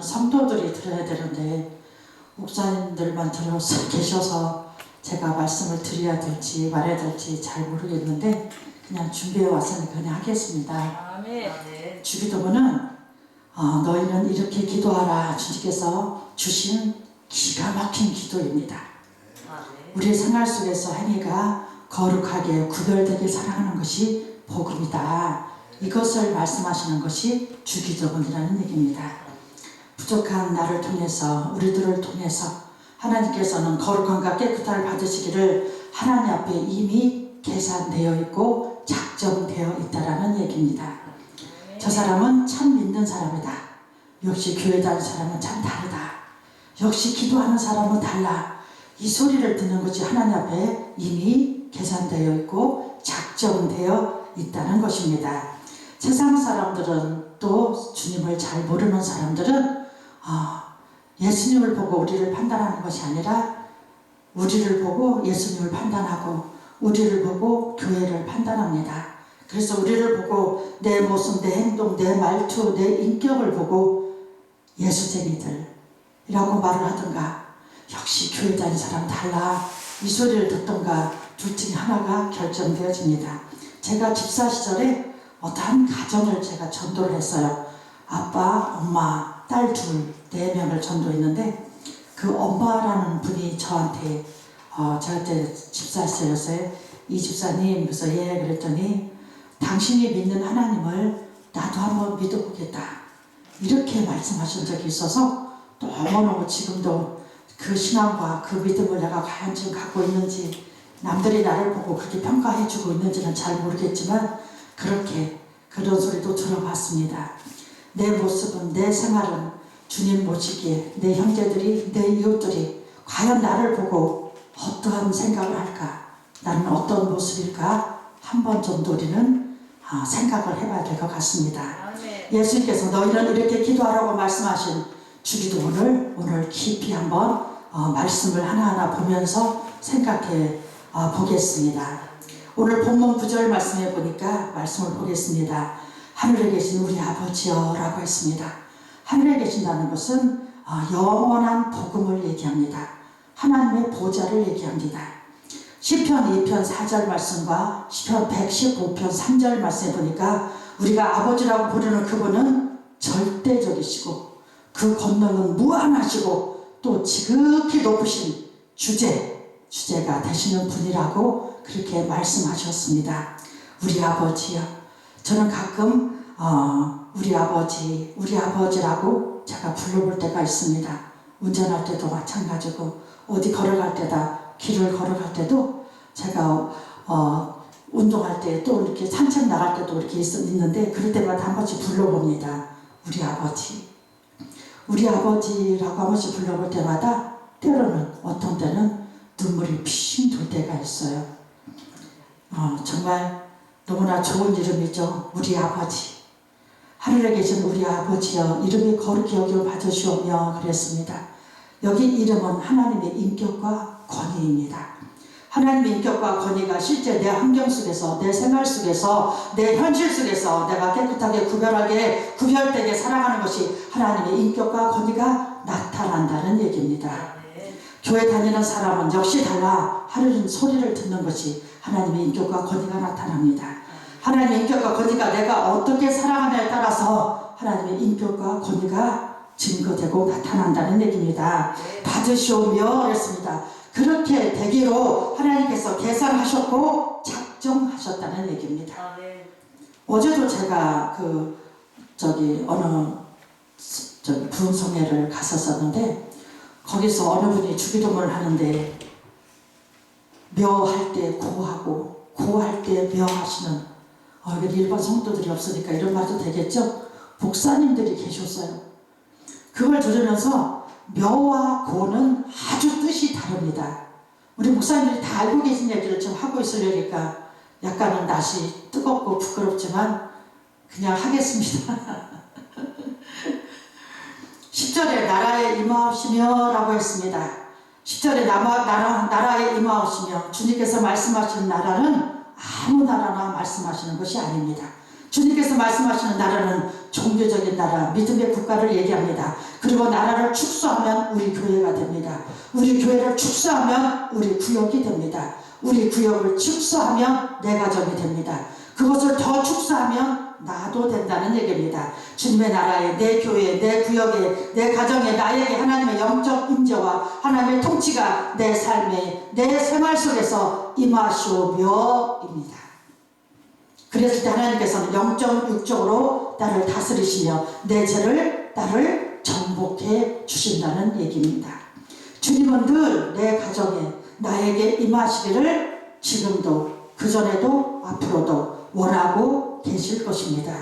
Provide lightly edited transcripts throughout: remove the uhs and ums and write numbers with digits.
성도들이 들어야 되는데 목사님들만 들어서 계셔서 제가 말씀을 드려야 될지 말해야 될지 잘 모르겠는데 그냥 준비해 왔으니까 그냥 하겠습니다. 아멘. 주기도문은 너희는 이렇게 기도하라 주님께서 주신 기가 막힌 기도입니다. 우리의 생활 속에서 행위가 거룩하게 구별되게 살아가는 것이 복음이다. 이것을 말씀하시는 것이 주기도문이라는 얘기입니다. 부족한 나를 통해서 우리들을 통해서 하나님께서는 거룩함과 깨끗함을 받으시기를 하나님 앞에 이미 계산되어 있고 작정되어 있다라는 얘기입니다. 저 사람은 참 믿는 사람이다. 역시 교회 다니는 사람은 참 다르다. 역시 기도하는 사람은 달라. 이 소리를 듣는 것이 하나님 앞에 이미 계산되어 있고 작정되어 있다는 것입니다. 세상 사람들은 또 주님을 잘 모르는 사람들은 예수님을 보고 우리를 판단하는 것이 아니라 우리를 보고 예수님을 판단하고 우리를 보고 교회를 판단합니다. 그래서 우리를 보고 내 모습, 내 행동, 내 말투, 내 인격을 보고 예수쟁이들이라고 말을 하든가 역시 교회 다니는 사람 달라 이 소리를 듣던가 둘 중에 하나가 결정되어집니다. 제가 집사 시절에 어떠한 가정을 제가 전도를 했어요. 아빠, 엄마, 딸 둘, 4명을 전도했는데 그 엄마라는 분이 저한테 제가 그때 집사 시절이었어요. 이 집사님 그래서 예 그랬더니 당신이 믿는 하나님을 나도 한번 믿어보겠다 이렇게 말씀하신 적이 있어서 너무너무 지금도 그 신앙과 그 믿음을 내가 과연 지금 갖고 있는지 남들이 나를 보고 그렇게 평가해주고 있는지는 잘 모르겠지만 그렇게 그런 소리도 들어봤습니다. 내 모습은 내 생활은 주님 모시기에 내 형제들이 내 이웃들이 과연 나를 보고 어떠한 생각을 할까 나는 어떤 모습일까 한 번 정도 우리는 생각을 해봐야 될 것 같습니다. 예수님께서 너희는 이렇게 기도하라고 말씀하신 주기도문을 오늘 깊이 한번 말씀을 하나하나 보면서 생각해 보겠습니다. 오늘 본문 9절 말씀해 보니까 말씀을 보겠습니다. 하늘에 계신 우리 아버지여 라고 했습니다. 하늘에 계신다는 것은 영원한 복음을 얘기합니다. 하나님의 보좌를 얘기합니다. 시편 2편 4절 말씀과 시편 115편 3절 말씀에 보니까 우리가 아버지라고 부르는 그분은 절대적이시고 그 권능은 무한하시고 또 지극히 높으신 주제가 되시는 분이라고 그렇게 말씀하셨습니다. 우리 아버지요. 저는 가끔 우리 아버지라고 제가 불러볼 때가 있습니다. 운전할 때도 마찬가지고 어디 걸어갈 때다 길을 걸어갈 때도 제가 운동할 때 또 이렇게 산책 나갈 때도 이렇게 있는데 그럴 때마다 한 번씩 불러봅니다. 우리 아버지라고 한 번씩 불러볼 때마다 때로는 어떤 때는 눈물이 핑 돌 때가 있어요. 정말 너무나 좋은 이름이죠. 우리 아버지. 하늘에 계신 우리 아버지여 이름이 거룩히 여김을 받으시오며 그랬습니다. 여기 이름은 하나님의 인격과 권위입니다. 하나님의 인격과 권위가 실제 내 환경 속에서 내 생활 속에서 내 현실 속에서 내가 깨끗하게 구별되게 살아가는 것이 하나님의 인격과 권위가 나타난다는 얘기입니다. 교회 다니는 사람은 역시 달라 하는 소리를 듣는 것이 하나님의 인격과 권위가 나타납니다. 하나님의 인격과 권위가 내가 어떻게 살아가냐에 따라서 하나님의 인격과 권위가 증거되고 나타난다는 얘기입니다. 받으시오며 그랬습니다. 그렇게 되기로 하나님께서 계산하셨고 작정하셨다는 얘기입니다. 어제도 제가 어느 부흥성회를 갔었었는데 거기서 어느 분이 주기도문을 하는데 묘할 때 고하고 고할 때 묘하시는 여기 일반 성도들이 없으니까 이런 말도 되겠죠? 목사님들이 계셨어요. 그걸 들으면서 묘와 고는 아주 뜻이 다릅니다. 우리 목사님들이 다 알고 계신 얘기를 좀 하고 있으려니까 약간은 낯이 뜨겁고 부끄럽지만 그냥 하겠습니다. 10절에 나라에 임하옵시며 라고 했습니다. 10절에 나라에 임하옵시며 주님께서 말씀하시는 나라는 아무 나라나 말씀하시는 것이 아닙니다. 주님께서 말씀하시는 나라는 종교적인 나라, 믿음의 국가를 얘기합니다. 그리고 나라를 축소하면 우리 교회가 됩니다. 우리 교회를 축소하면 우리 구역이 됩니다. 우리 구역을 축소하면 내 가정이 됩니다. 그것을 더 축소하면 나도 된다는 얘기입니다. 주님의 나라에, 내 교회에, 내 구역에, 내 가정에, 나에게 하나님의 영적 임재와 하나님의 통치가 내 삶에, 내 생활 속에서 임하시오며입니다. 그랬을 때 하나님께서는 영적 육적으로 나를 다스리시며 내 죄를 나를 정복해 주신다는 얘기입니다. 주님은 늘 내 가정에 나에게 임하시기를 지금도 그전에도 앞으로도 원하고 계실 것입니다.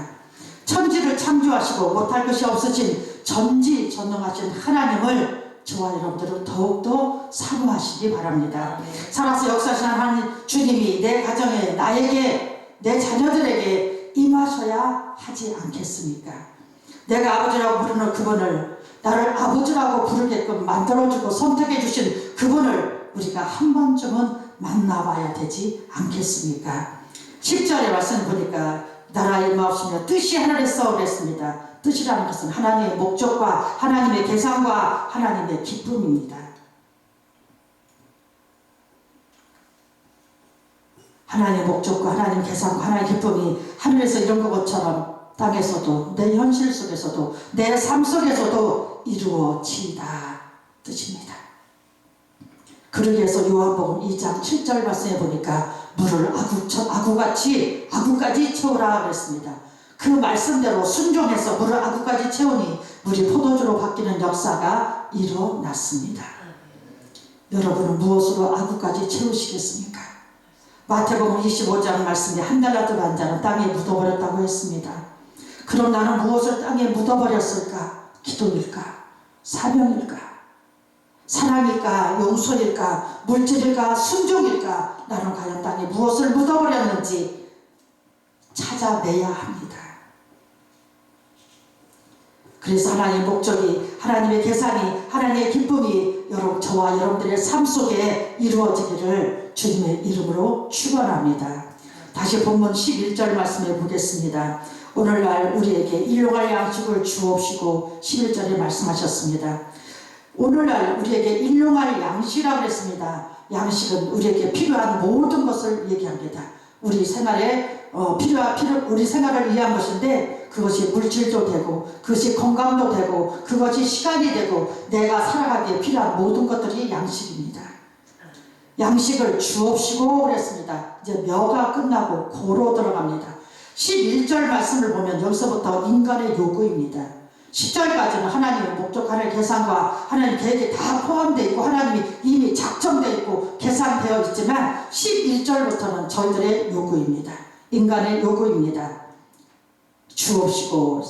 천지를 창조하시고 못할 것이 없으신 전지전능하신 하나님을 저와 여러분들은 더욱더 사모하시기 바랍니다. 살아서 역사하시는 하나님 주님이 내 가정에 나에게 내 자녀들에게 임하셔야 하지 않겠습니까? 내가 아버지라고 부르는 그분을 나를 아버지라고 부르게끔 만들어주고 선택해 주신 그분을 우리가 한 번쯤은 만나봐야 되지 않겠습니까? 10절의 말씀 보니까 나라의 임하옵시며 뜻이 하늘에서 그랬습니다. 뜻이라는 것은 하나님의 목적과 하나님의 계산과 하나님의 기쁨입니다. 하나님의 목적과 하나님의 계산과 하나님의 기쁨이 하늘에서 이룬 것처럼 땅에서도 내 현실 속에서도 내 삶 속에서도 이루어지이다 뜻입니다. 그러기 위해서 요한복음 2장 7절 말씀에 보니까 물을 아구까지 채우라 그랬습니다. 그 말씀대로 순종해서 물을 아구까지 채우니 물이 포도주로 바뀌는 역사가 일어났습니다. 여러분은 무엇으로 아구까지 채우시겠습니까? 마태복음 25장 말씀에 한 달라도 한 자는 땅에 묻어버렸다고 했습니다. 그럼 나는 무엇을 땅에 묻어버렸을까? 기도일까? 사명일까? 사랑일까? 용서일까? 물질일까? 순종일까? 나는 과연 땅에 무엇을 묻어버렸는지 찾아내야 합니다. 그래서 하나님의 목적이, 하나님의 계산이, 하나님의 기쁨이 저와 여러분들의 삶 속에 이루어지기를 주님의 이름으로 축원합니다. 다시 본문 11절 말씀해 보겠습니다. 오늘날 우리에게 일용할 양식을 주옵시고 11절에 말씀하셨습니다. 오늘날 우리에게 일용할 양식이라고 했습니다. 양식은 우리에게 필요한 모든 것을 얘기합니다. 우리 생활에 우리 생활을 위한 것인데 그것이 물질도 되고 그것이 건강도 되고 그것이 시간이 되고 내가 살아가기에 필요한 모든 것들이 양식입니다. 양식을 주옵시고 그랬습니다. 이제 묘가 끝나고 고로 들어갑니다. 11절 말씀을 보면 여기서부터 인간의 요구입니다. 10절까지는 하나님의 목적, 하나님의 계산과 하나님의 계획이 다 포함되어 있고 하나님이 이미 작정되어 있고 계산되어 있지만 11절부터는 저희들의 요구입니다. 인간의 요구입니다. 주옵시고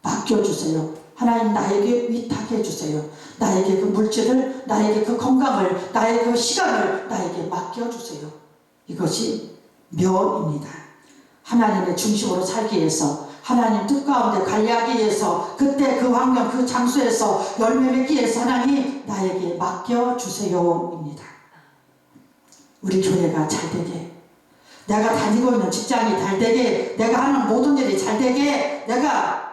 맡겨주세요. 하나님 나에게 위탁해 주세요. 나에게 그 물질을, 나에게 그 건강을, 나에게 그 시간을 나에게 맡겨주세요. 이것이 묘입니다. 하나님의 중심으로 살기 위해서, 하나님 뜻 가운데 관리하기 위해서, 그때 그 환경 그 장소에서 열매 맺기 위해서 하나님 나에게 맡겨주세요입니다. 우리 교회가 잘되게, 내가 다니고 있는 직장이 잘되게, 내가 하는 모든 일이 잘되게, 내가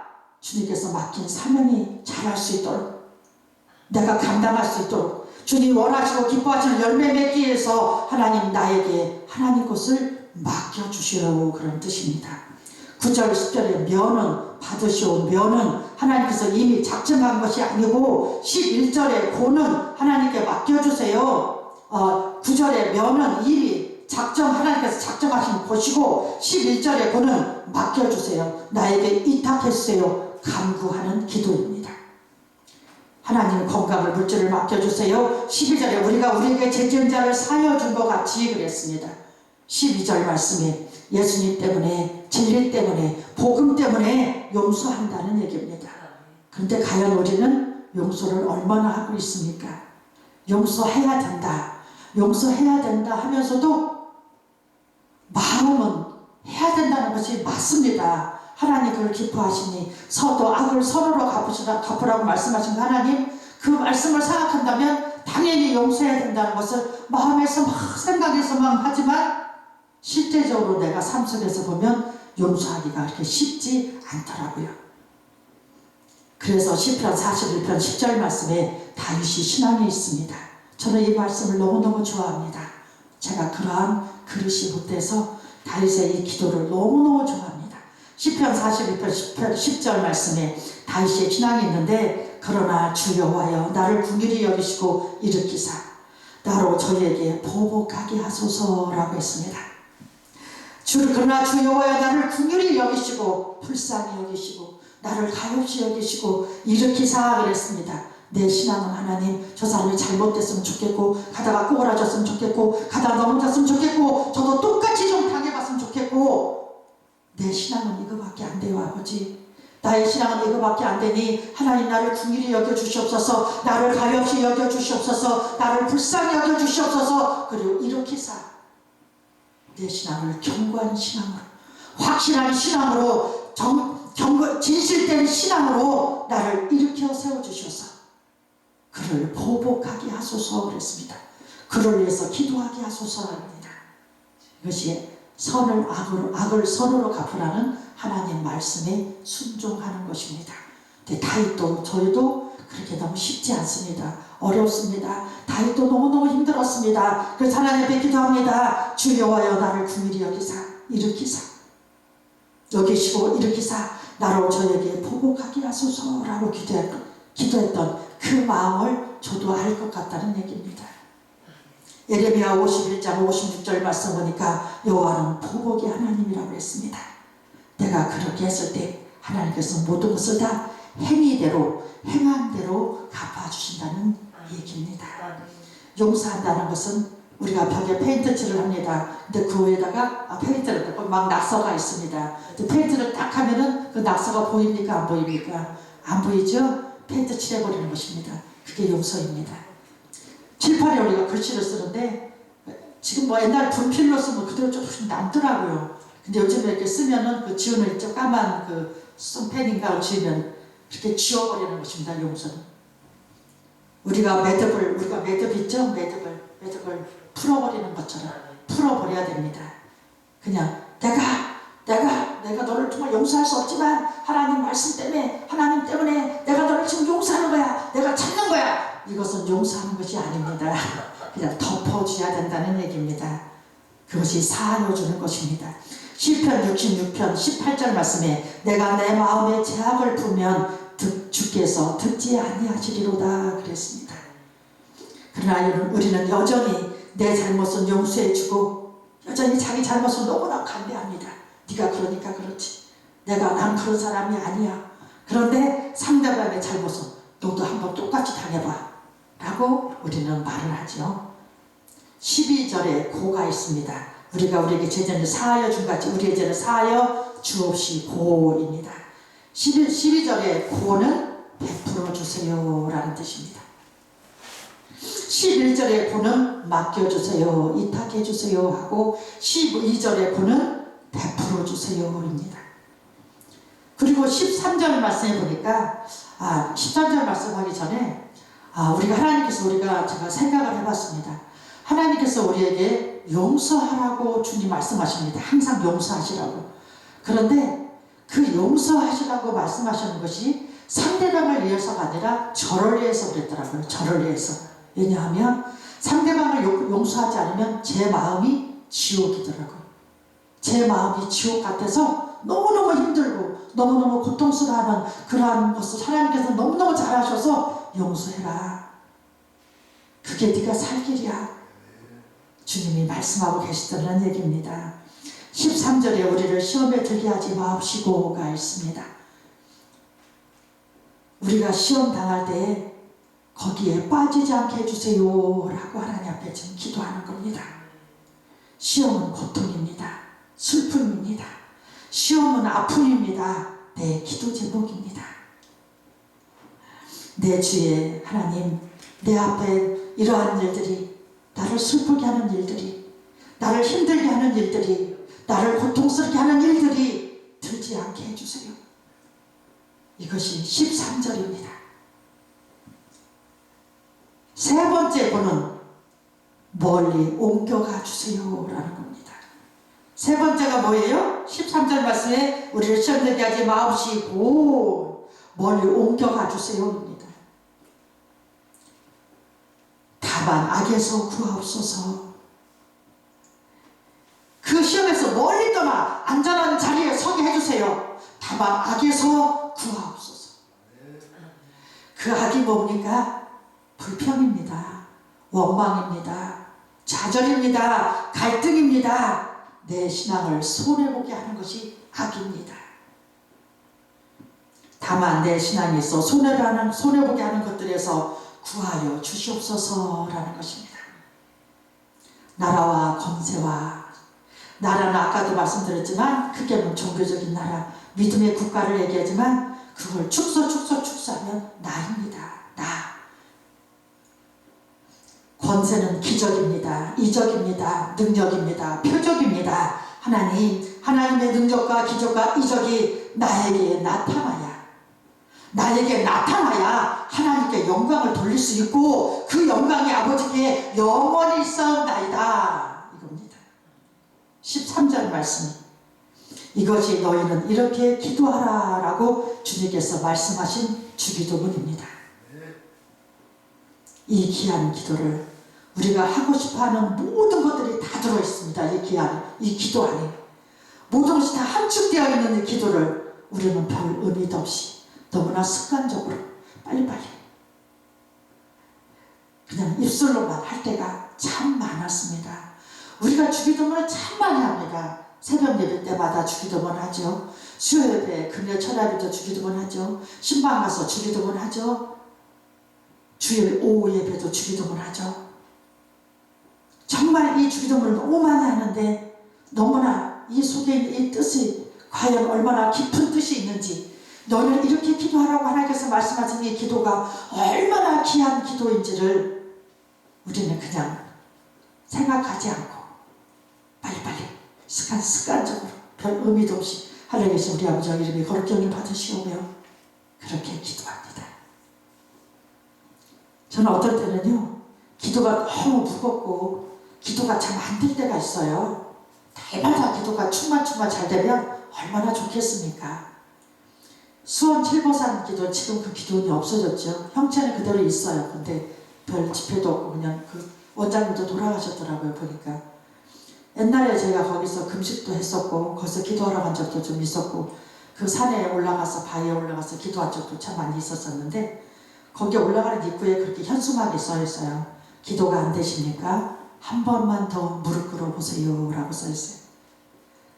주님께서 맡긴 사명이 잘할 수 있도록, 내가 감당할 수 있도록 주님 원하시고 기뻐하시는 열매 맺기 위해서 하나님 나에게 하나님 것을 맡겨주시라고 그런 뜻입니다. 9절 10절에 면은 받으시오. 면은 하나님께서 이미 작정한 것이 아니고 11절에 고는 하나님께 맡겨주세요. 9절에 면은 이미 하나님께서 작정하신 것이고 11절에 고는 맡겨주세요. 나에게 이탁해주세요. 간구하는 기도입니다. 하나님 건강을 물질을 맡겨주세요. 12절에 우리가 우리에게 죄지은 자를 사하여 준 것 같이 그랬습니다. 12절 말씀에 예수님 때문에, 진리 때문에, 복음 때문에 용서한다는 얘기입니다. 그런데 과연 우리는 용서를 얼마나 하고 있습니까? 용서해야 된다, 용서해야 된다 하면서도 마음은 해야 된다는 것이 맞습니다. 하나님 그걸 기뻐하시니 서도 악을 서로로 갚으라고 말씀하신 하나님, 그 말씀을 생각한다면 당연히 용서해야 된다는 것을 마음에서 막 생각해서만 하지만 실제적으로 내가 삶 속에서 보면 용서하기가 그렇게 쉽지 않더라고요. 그래서 시편 41편 10절 말씀에 다윗이 신앙이 있습니다. 저는 이 말씀을 너무너무 좋아합니다. 제가 그러한 그릇이 못돼서 다윗의 이 기도를 너무너무 좋아합니다. 시편 41편 10절 말씀에 다윗의 신앙이 있는데 그러나 주 여호와여 나를 긍휼히 여기시고 일으키사 나로 저희에게 보복하게 하소서라고 했습니다. 그러나 주 여호와여 나를 긍휼히 여기시고 불쌍히 여기시고 나를 가엾이 여기시고 일으키사 그랬습니다. 내 신앙은 하나님 저 사람이 잘못됐으면 좋겠고 가다가 꼬그라졌으면 좋겠고 가다가 넘어졌으면 좋겠고 저도 똑같이 좀 당해봤으면 좋겠고 내 신앙은 이거밖에 안 돼요 아버지. 나의 신앙은 이거밖에 안 되니 하나님 나를 긍휼히 여겨주시옵소서 나를 가엾이 여겨주시옵소서 나를 불쌍히 여겨주시옵소서 그리고 일으키사 내 신앙을 견고한 신앙으로 확실한 신앙으로 진실된 신앙으로 나를 일으켜 세워주셔서 그를 보복하게 하소서 그랬습니다. 그를 위해서 기도하게 하소서랍니다. 이것이 악을 선으로 갚으라는 하나님 말씀에 순종하는 것입니다. 근데 다윗도 저희도 그렇게 너무 쉽지 않습니다. 어렵습니다. 다윗도 너무너무 힘들었습니다. 그래서 하나님 앞에 기도합니다. 주 여호와여 나를 긍휼히 여기사 일으키사 여기시고 일으키사 나로 저에게 보복하게 하소서라고 기도했던 그 마음을 저도 알 것 같다는 얘기입니다. 예레미야 51장 56절 말씀 보니까 여호와는 보복의 하나님이라고 했습니다. 내가 그렇게 했을 때 하나님께서 모든 것을 다 행한 대로 갚아주신다는 얘기입니다. 용서한다는 것은 우리가 벽에 페인트 칠을 합니다. 근데 그 위에다가 페인트를 막 낙서가 있습니다. 페인트를 딱 하면은 그 낙서가 보입니까? 안 보입니까? 안 보이죠? 페인트 칠해버리는 것입니다. 그게 용서입니다. 칠판에 우리가 글씨를 쓰는데 지금 뭐 옛날 분필로 쓰면 그대로 조금씩 남더라고요. 근데 요즘에 이렇게 쓰면은 그 지우는 저 까만 그 손펜인가 지우면 그렇게 지워버리는 것입니다. 용서는. 우리가 매듭 있죠? 매듭을 풀어버리는 것처럼 풀어버려야 됩니다. 그냥 내가 너를 정말 용서할 수 없지만 하나님 말씀 때문에 하나님 때문에 내가 너를 지금 용서하는 거야. 내가 참는 거야. 이것은 용서하는 것이 아닙니다. 그냥 덮어줘야 된다는 얘기입니다. 그것이 사하여 주는 것입니다. 시편 66편 18절 말씀에 내가 내 마음에 죄악을 품으면 주께서 듣지 아니하시리로다 그랬습니다. 그러나 우리는 여전히 내 잘못은 용서해주고 여전히 자기 잘못은 너무나 간대합니다. 네가 그러니까 그렇지. 난 그런 사람이 아니야. 그런데 상대방의 잘못은 너도 한번 똑같이 당해봐 라고 우리는 말을 하죠. 12절에 고가 있습니다. 우리에게 제전을 사하여 준같이 우리의 죄를 사하여 주옵시 고입니다. 12절에 고는 베풀어 주세요 라는 뜻입니다. 11절에 고는 맡겨주세요 이탁해 주세요 하고 12절에 고는 베풀어 주세요입니다. 그리고 13절 말씀해 보니까 13절 말씀하기 전에 제가 생각을 해봤습니다. 하나님께서 우리에게 용서하라고 주님 말씀하십니다. 항상 용서하시라고. 그런데 그 용서하시라고 말씀하시는 것이 상대방을 위해서가 아니라 저를 위해서 그랬더라고요. 저를 위해서. 왜냐하면 상대방을 용서하지 않으면 제 마음이 지옥이더라고요. 제 마음이 지옥 같아서 너무너무 힘들고 너무너무 고통스러워하는 그러한 것을 하나님께서 너무너무 잘하셔서 용서해라. 그게 네가 살 길이야. 주님이 말씀하고 계시다는 얘기입니다. 13절에 우리를 시험에 들게 하지 마옵시고가 있습니다. 우리가 시험 당할 때에 거기에 빠지지 않게 해주세요 라고 하나님 앞에 지금 기도하는 겁니다. 시험은 고통입니다. 슬픔입니다. 시험은 아픔입니다. 내 기도 제목입니다. 내 주에 하나님 내 앞에 이러한 일들이 나를 슬프게 하는 일들이 나를 힘들게 하는 일들이 나를 고통스럽게 하는 일들이 들지 않게 해주세요. 이것이 13절입니다. 세 번째 고는 멀리 옮겨가 주세요 라는 겁니다. 세 번째가 뭐예요? 13절 말씀에 우리를 시험되게 하지 마옵시고 멀리 옮겨가 주세요입니다. 다만 악에서 구하옵소서. 그 시험에서 멀리 떠나 안전한 자리에 서게 해주세요. 다만 악에서 구하옵소서. 그 악이 뭡니까? 불평입니다. 원망입니다. 좌절입니다. 갈등입니다. 내 신앙을 손해보게 하는 것이 악입니다. 다만 내 신앙에 있어 손해보게 하는 것들에서 구하여 주시옵소서라는 것입니다. 나라와 권세와, 나라는 아까도 말씀드렸지만 크게는 종교적인 나라, 믿음의 국가를 얘기하지만 그걸 축소하면 나입니다. 나. 권세는 기적입니다. 이적입니다. 능력입니다. 표적입니다. 하나님의 능력과 기적과 이적이 나에게 나타나야 하나님께 영광을 돌릴 수 있고 그 영광이 아버지께 영원히 있사옵나이다. 이겁니다. 13절 말씀. 이것이 너희는 이렇게 기도하라 라고 주님께서 말씀하신 주기도문입니다. 이 귀한 기도를 우리가 하고 싶어하는 모든 것들이 다 들어있습니다. 이 기도 안에 모든 것이 다 함축되어 있는 이 기도를 우리는 별 의미도 없이 너무나 습관적으로 빨리빨리 그냥 입술로만 할 때가 참 많았습니다. 우리가 주기도문을 참 많이 합니다. 새벽 예배 때마다 주기도문 하죠. 수요 예배, 금요 철야기도 주기도문 하죠. 신방 가서 주기도문 하죠. 주일 오후 예배도 주기도문 하죠. 정말 이 주기도문을 너무 많이 하는데 너무나 이 속에 이 뜻이 과연 얼마나 깊은 뜻이 있는지, 너는 이렇게 기도하라고 하나님께서 말씀하신 이 기도가 얼마나 귀한 기도인지를 우리는 그냥 생각하지 않고 빨리빨리 습관적으로 별 의미도 없이 하나님께서 우리 아버지 이름이 거룩히 여김 받으시오며 그렇게 기도합니다. 저는 어떨 때는요, 기도가 너무 무겁고 기도가 잘 안 될 때가 있어요. 날마다 기도가 충만 잘 되면 얼마나 좋겠습니까? 수원 칠보산 기도, 지금 그 기도는 없어졌죠. 형체는 그대로 있어요. 근데 별 집회도 없고 그냥 그 원장님도 돌아가셨더라고요. 보니까 옛날에 제가 거기서 금식도 했었고 거기서 기도하러 간 적도 좀 있었고 그 산에 올라가서 바위에 올라가서 기도한 적도 참 많이 있었었는데 거기에 올라가는 입구에 그렇게 현수막이 써있어요. 기도가 안 되십니까? 한 번만 더 무릎 꿇어보세요 라고 써있어요.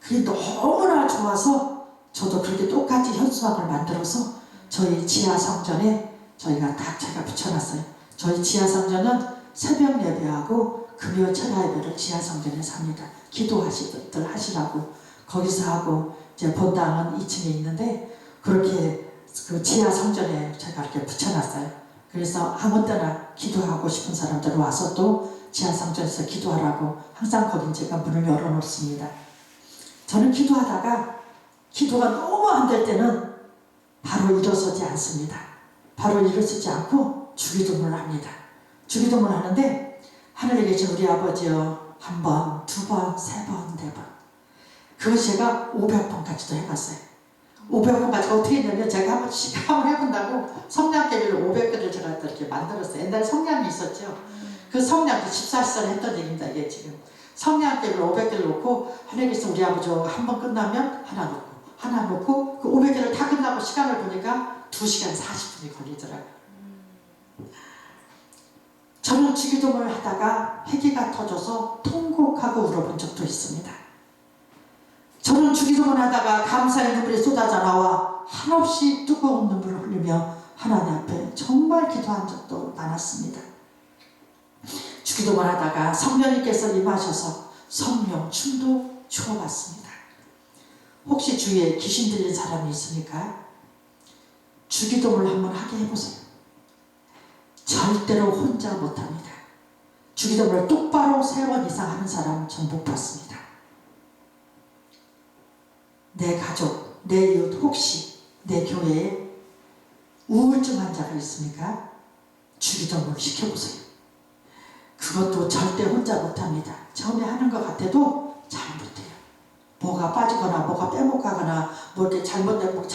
그게 너무나 좋아서 저도 그렇게 똑같이 현수막을 만들어서 저희 지하 성전에 저희가 딱 제가 붙여놨어요. 저희 지하 성전은 새벽 예배하고 금요 철야 예배를 지하 성전에서 합니다. 기도하시들 하시라고 거기서 하고 이제 본당은 2층에 있는데 그렇게 그 지하 성전에 제가 이렇게 붙여놨어요. 그래서 아무 때나 기도하고 싶은 사람들 와서 또 지하 성전에서 기도하라고 항상 거긴 제가 문을 열어놓습니다. 저는 기도하다가 기도가 너무 안 될 때는 바로 일어서지 않습니다. 바로 일어서지 않고 주기도문을 합니다. 주기도문을 하는데 하늘에 계신 우리 아버지여 한 번, 두 번, 세 번, 네 번. 그거 제가 500번까지도 해봤어요. 500번까지 어떻게 했냐면 제가 한번 해본다고 성냥개비를 500개를 제가 이렇게 만들었어요. 옛날에 성냥이 있었죠. 그 성냥, 그 집사시설 했던 얘기입니다. 이게 지금 성냥개비를 500개를 놓고 하늘에서 우리 아버지가 한 번 끝나면 하나 놓고 그 500개를 다 끝나고 시간을 보니까 2시간 40분이 걸리더라고요. 저는 주기도문을 하다가 회개가 터져서 통곡하고 울어본 적도 있습니다. 저는 주기도문 하다가 감사의 눈물이 쏟아져 나와 한없이 뜨거운 눈물을 흘리며 하나님 앞에 정말 기도한 적도 많았습니다. 주기도문 하다가 성령님께서 임하셔서 성령 춤도 추어봤습니다. 혹시 주위에 귀신 들린 사람이 있습니까? 주기도문을 한번 하게 해보세요. 절대로 혼자 못합니다. 주기도문을 똑바로 3번 이상 하는 사람 전 못 봤습니다. 내 가족, 내 이웃, 혹시 내 교회에 우울증 환자가 있습니까? 주기도문을 시켜보세요. 그것도 절대 혼자 못합니다. 처음에 하는 것 같아도 잘 못해요. 뭐가 빠지거나 뭐가 빼먹 가거나 뭐 이렇게 잘못된 뭐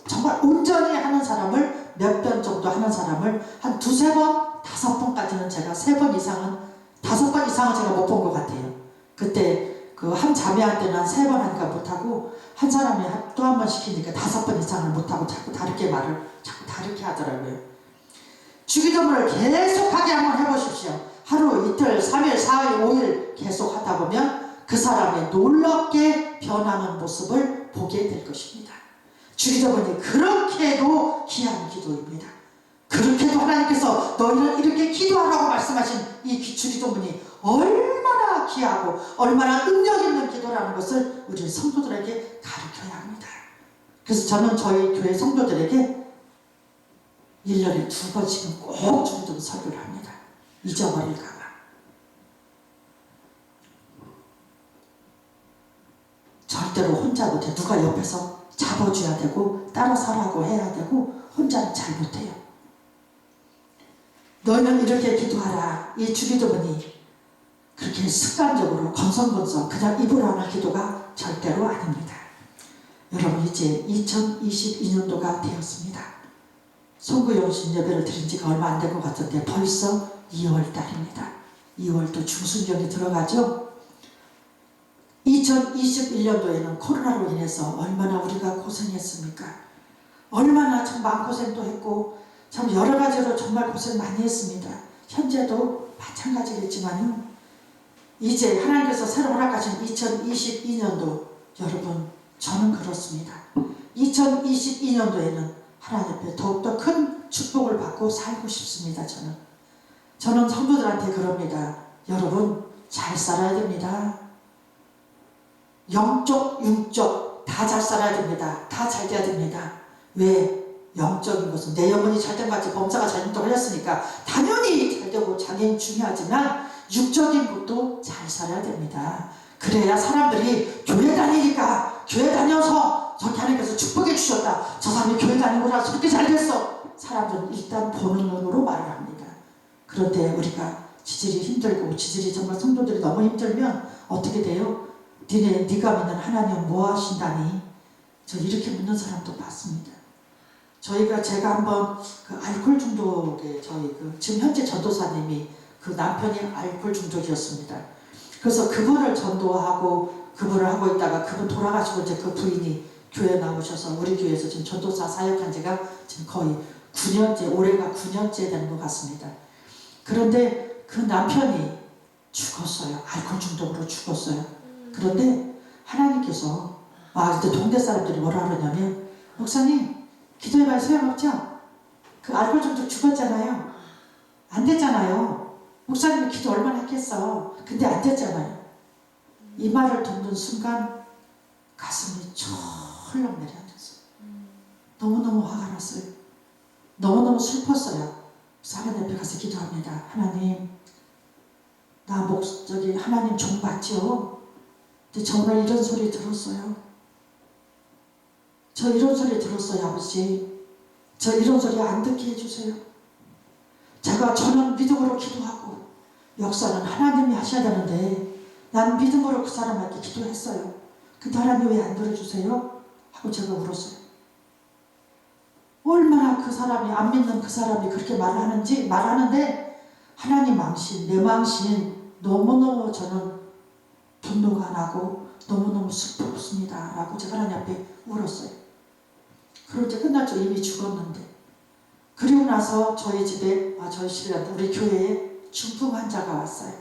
정말 온전히 하는 사람을 몇 번 정도 하는 사람을 한 두세 번, 다섯 번까지는 제가 3번 이상은 5번 이상은 제가 못 본 것 같아요. 그때 그 한 자매한테는 한 3번 하니까 못하고 한 사람이 또 한 번 시키니까 5번 이상을 못하고 자꾸 다르게 하더라고요. 주기도문을 계속하게 한번 해보십시오. 하루, 이틀, 3일, 4일, 5일 계속 하다 보면 그 사람의 놀랍게 변하는 모습을 보게 될 것입니다. 주기도문이 그렇게도 귀한 기도입니다. 그렇게도 하나님께서 너희는 이렇게 기도하라고 말씀하신 이 주기도문이 얼마나 귀하고 얼마나 능력 있는 기도라는 것을 우리 성도들에게 가르쳐야 합니다. 그래서 저는 저희 교회 성도들에게 1년에 2번씩은 꼭 주기도문 설교를 합니다. 잊어버릴까봐. 절대로 혼자 못해. 누가 옆에서 잡아줘야 되고 따라서라고 해야 되고 혼자는 잘 못해요. 너희는 이렇게 기도하라. 이 주기도문이 그렇게 습관적으로 건성건성 그냥 입으로 하는 기도가 절대로 아닙니다. 여러분 이제 2022년도가 되었습니다. 송구영신 예배를 드린 지가 얼마 안 된 것 같은데 벌써 2월달입니다. 2월도 중순경이 들어가죠. 2021년도에는 코로나로 인해서 얼마나 우리가 고생했습니까? 얼마나 참 마음고생도 했고 참 여러 가지로 정말 고생 많이 했습니다. 현재도 마찬가지겠지만요. 이제 하나님께서 새로 허락하신 2022년도 여러분 저는 그렇습니다. 2022년도에는 하나님 앞에 더욱더 큰 축복을 받고 살고 싶습니다. 저는 성도들한테 그럽니다. 여러분 잘 살아야 됩니다. 영적, 육적 다 잘 살아야 됩니다. 다 잘 돼야 됩니다. 왜? 영적인 것은 내 영혼이 잘된 것 같이 범사가 잘못도 걸렸으니까 당연히 잘되고 장애인 중요하지만 육적인 것도 잘 살아야 됩니다. 그래야 사람들이 교회 다니니까 교회 다녀서 저렇게 하나님께서 축복해 주셨다. 저 사람이 교회 다니고라 저렇게 잘 됐어. 사람들은 일단 보는 눈으로 말을 합니다. 그런데 우리가 지질이 힘들고 지질이 정말 성도들이 너무 힘들면 어떻게 돼요? 네가 믿는 하나님 뭐 하신다니? 저 이렇게 묻는 사람도 봤습니다. 제가 한번 그 알코올 중독에 지금 현재 전도사님이 그 남편이 알코올 중독이었습니다. 그래서 그분을 전도하고 그분을 하고 있다가 그분 돌아가시고 이제 그 부인이 교회 나오셔서 우리 교회에서 지금 전도사 사역한 지가 지금 거의 9년째, 올해가 9년째 되는 것 같습니다. 그런데 그 남편이 죽었어요. 알코올 중독으로 죽었어요. 그런데 하나님께서 그때 동네 사람들이 뭐라 그러냐면 목사님 기도해봐야 소용없죠? 그 알코올 중독 죽었잖아요. 안 됐잖아요. 목사님이 기도 얼마나 했겠어. 근데 안 됐잖아요. 이 말을 듣는 순간 가슴이 철렁 내려앉았어요. 너무너무 화가 났어요. 너무너무 슬펐어요. 그래서 하나님 앞에 가서 기도합니다. 하나님 하나님 종 받죠? 근데 저 오늘 이런 소리 들었어요. 저 이런 소리 들었어요, 아버지. 저 이런 소리 안 듣게 해주세요. 저는 믿음으로 기도하고 역사는 하나님이 하셔야 되는데 난 믿음으로 그 사람한테 기도했어요. 근데 하나님 왜 안 들어주세요? 하고 제가 울었어요. 얼마나 그 사람이 안 믿는 그 사람이 그렇게 말하는데 하나님 망신, 내 망신 너무너무 저는 분노가 나고 너무너무 슬펐습니다. 라고 제가 하나님 앞에 울었어요. 그리고 이제 끝났죠. 이미 죽었는데. 그리고 나서 저희 집에 우리 교회에 중풍 환자가 왔어요.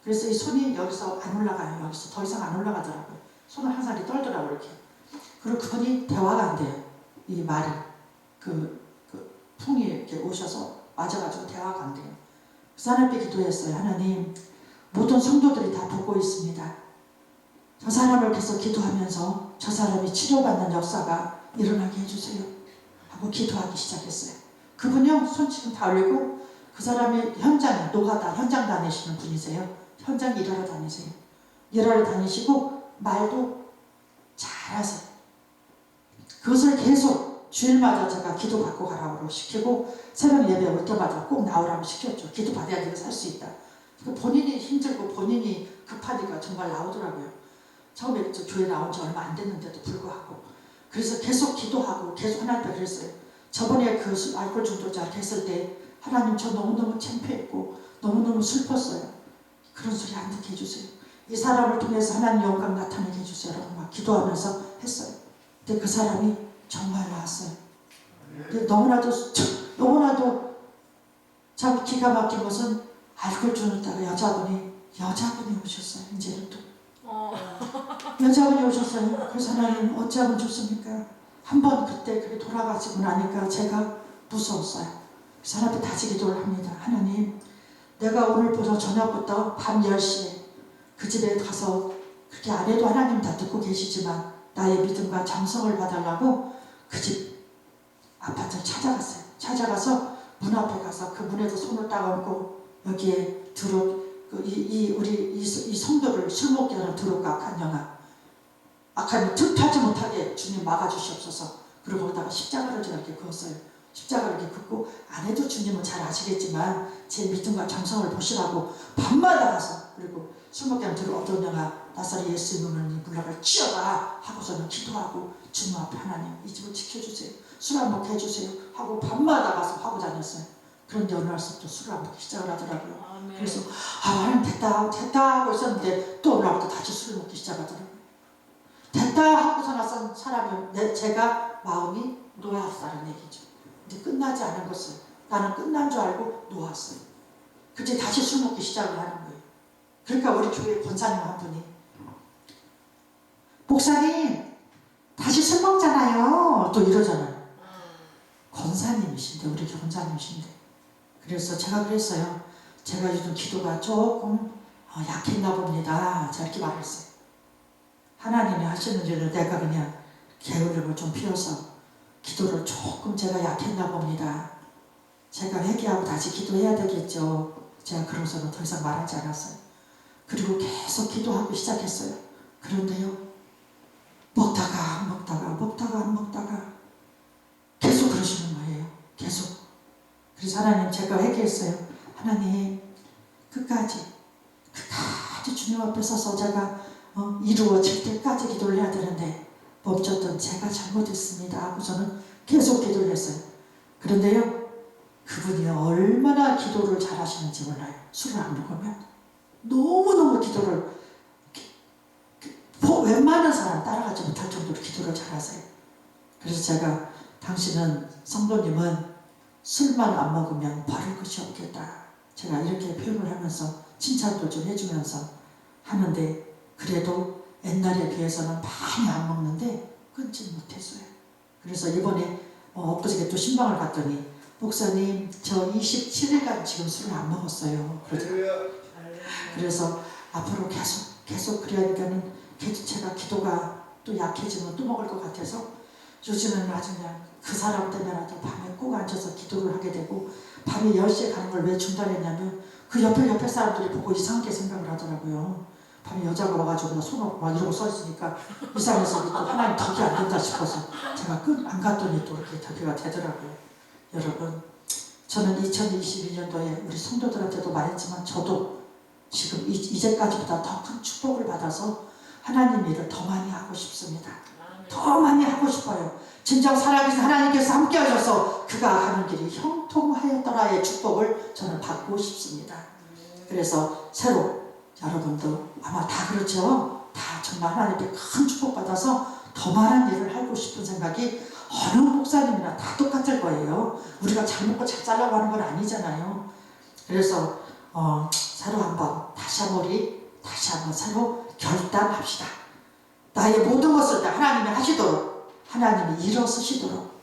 그래서 이 손이 여기서 안 올라가요. 여기서 더 이상 안 올라가더라고요. 손을 항상 이렇게 떨더라고요. 이렇게. 그리고 그분이 대화가 안 돼요. 이 말이. 풍이 이렇게 오셔서 맞아가지고 대화가 안 돼요. 그래서 하나님 앞에 기도했어요. 하나님, 모든 성도들이 다 보고 있습니다. 저 사람을 계속 기도하면서 저 사람이 치료받는 역사가 일어나게 해주세요. 하고 기도하기 시작했어요. 그분요, 손 지금 다 올리고 그 사람이 현장 다니시는 분이세요. 현장 일하러 다니세요. 일하러 다니시고 말도 잘하세요. 그것을 계속 주일마다 제가 기도 받고 가라고 시키고 새벽 예배 올 때마다 꼭 나오라고 시켰죠. 기도 받아야 네가 살 수 있다. 본인이 힘들고 본인이 급하니까 정말 나오더라고요. 처음에 저 교회 나온 지 얼마 안 됐는데도 불구하고. 그래서 계속 기도하고 계속 하나님께 그랬어요. 저번에 그 알코올 중독자 됐을 때 하나님 저 너무너무 창피했고 너무너무 슬펐어요. 그런 소리 안 듣게 해주세요. 이 사람을 통해서 하나님 영광 나타내게 해주세요 라고 막 기도하면서 했어요. 근데 그 사람이 정말 나았어요. 근데 너무나도 참 기가 막힌 것은 알코올 중독자가 여자분이 오셨어요. 이제는 또 여자분이 오셨어요. 그래서 하나님 어찌하면 좋습니까? 한번 그때 그렇게 돌아가시고 나니까 제가 무서웠어요. 그래서 하나님 다시 기도를 합니다. 하나님, 내가 오늘부터 저녁부터 밤 10시에 그 집에 가서 그렇게 안 해도 하나님 다 듣고 계시지만 나의 믿음과 정성을 봐달라고 그 집 아파트를 찾아갔어요. 찾아가서 문 앞에 가서 그 문에도 손을 딱 얹고 여기에 이 성도를 술 먹게 하는 더럽고 악한 영아, 악한 틈타지 못하게 주님 막아주시옵소서. 그리고 거기다가 십자가를 제가 이렇게 그었어요. 십자가를 이렇게 긋고, 안 해도 주님은 잘 아시겠지만 제 믿음과 정성을 보시라고 밤마다 가서, 그리고 술 먹게 하는 더러운 어떤 영아 나사렛 예수 이름으로 물러갈 찌어라 하고서는 기도하고, 주님 앞에 하나님 이 집을 지켜주세요, 술 안 먹게 해주세요 하고 밤마다 가서 하고 다녔어요. 그런데 어느 날부터 술을 안 먹기 시작을 하더라고요. 아멘. 그래서 하나님 됐다 하고 있었는데 또 어느 날부터 다시 술을 먹기 시작하더라고요. 됐다 하고서 나선 사람이 제가 마음이 놓았다는 얘기죠. 근데 끝나지 않은 것을 나는 끝난 줄 알고 놓았어요. 그때 다시 술 먹기 시작을 하는 거예요. 그러니까 우리 교회 권사님 한 분이, 목사님 다시 술 먹잖아요 또 이러잖아요. 권사님이신데, 우리 교회 권사님이신데. 그래서 제가 그랬어요. 제가 요즘 기도가 조금 약했나 봅니다. 제가 이렇게 말했어요. 하나님이 하시는 일을 내가 그냥 게으름을 좀 피워서 기도를 조금 제가 약했나 봅니다. 제가 회개하고 다시 기도해야 되겠죠. 제가 그러고서는 더 이상 말하지 않았어요. 그리고 계속 기도하고 시작했어요. 그런데요, 먹다가 안 먹다가 계속 그러시는 거예요. 계속. 그래서 하나님, 제가 회개했어요. 하나님, 끝까지 주님 앞에 서서 제가 이루어질 때까지 기도를 해야 되는데 멈췄던 제가 잘못했습니다 하고 저는 계속 기도를 했어요. 그런데요, 그분이 얼마나 기도를 잘하시는지 몰라요. 술을 안 먹으면 너무너무 기도를, 웬만한 사람 따라가지 못할 정도로 기도를 잘하세요. 그래서 제가, 당신은, 성도님은 술만 안 먹으면 버릴 것이 없겠다, 제가 이렇게 표현을 하면서 칭찬도 좀 해주면서 하는데, 그래도 옛날에 비해서는 많이 안 먹는데 끊지 못했어요. 그래서 이번에 엊그저께 또 신방을 갔더니, 목사님 저 27일간 지금 술을 안 먹었어요. 그래서 앞으로 계속 그래야니까는 제가 기도가 또 약해지면 또 먹을 것 같아서 요즘은 아주 그냥 그 사람 때문에라도 밤에 꼭 앉아서 기도를 하게 되고, 밤에 10시에 가는 걸 왜 중단했냐면 그 옆에 사람들이 보고 이상하게 생각을 하더라고요. 밤에 여자가 와가지고 손을 막 이러고 서 있으니까 이상해서 또 하나님 덕이 안 된다 싶어서 제가 안 갔더니 또 이렇게 덕이가 되더라고요. 여러분, 저는 2022년도에 우리 성도들한테도 말했지만 저도 지금 이제까지보다 더 큰 축복을 받아서 하나님 일을 더 많이 하고 싶습니다. 더 많이 하고 싶어요. 진정 살아계신 하나님께서 함께 하셔서 그가 가는 길이 형통하였더라의 축복을 저는 받고 싶습니다. 그래서 새로, 여러분도 아마 다 그렇죠. 다 정말 하나님께 큰 축복받아서 더 많은 일을 하고 싶은 생각이 어느 목사님이나 다 똑같을 거예요. 우리가 잘 먹고 잘 살라고 하는 건 아니잖아요. 그래서 새로 한번 다시 한번 새로 결단합시다. 나의 모든 것을 다 하나님이 하시도록, 하나님이 일어서시도록,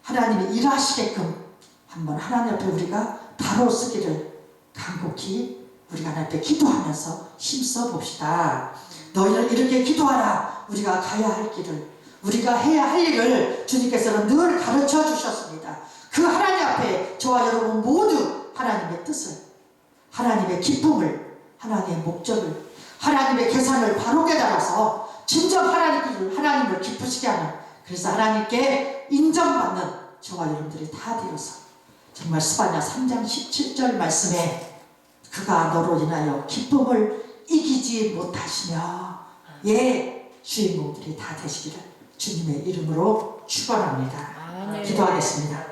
하나님이 일하시게끔 한번 하나님 앞에 우리가 바로 쓰기를 간곡히 우리가 하나님 앞에 기도하면서 힘써 봅시다. 너희는 이렇게 기도하라. 우리가 가야 할 길을, 우리가 해야 할 일을 주님께서는 늘 가르쳐 주셨습니다. 그 하나님 앞에 저와 여러분 모두 하나님의 뜻을, 하나님의 기쁨을, 하나님의 목적을, 하나님의 계산을 바로 깨달아서 진정 하나님을 기쁘시게 하는, 그래서 하나님께 인정받는 저와 여러분들이 다 되어서 정말 스바냐 3장 17절 말씀에 그가 너로 인하여 기쁨을 이기지 못하시며 예 주인공들이 다 되시기를 주님의 이름으로 축원합니다. 아멘. 기도하겠습니다.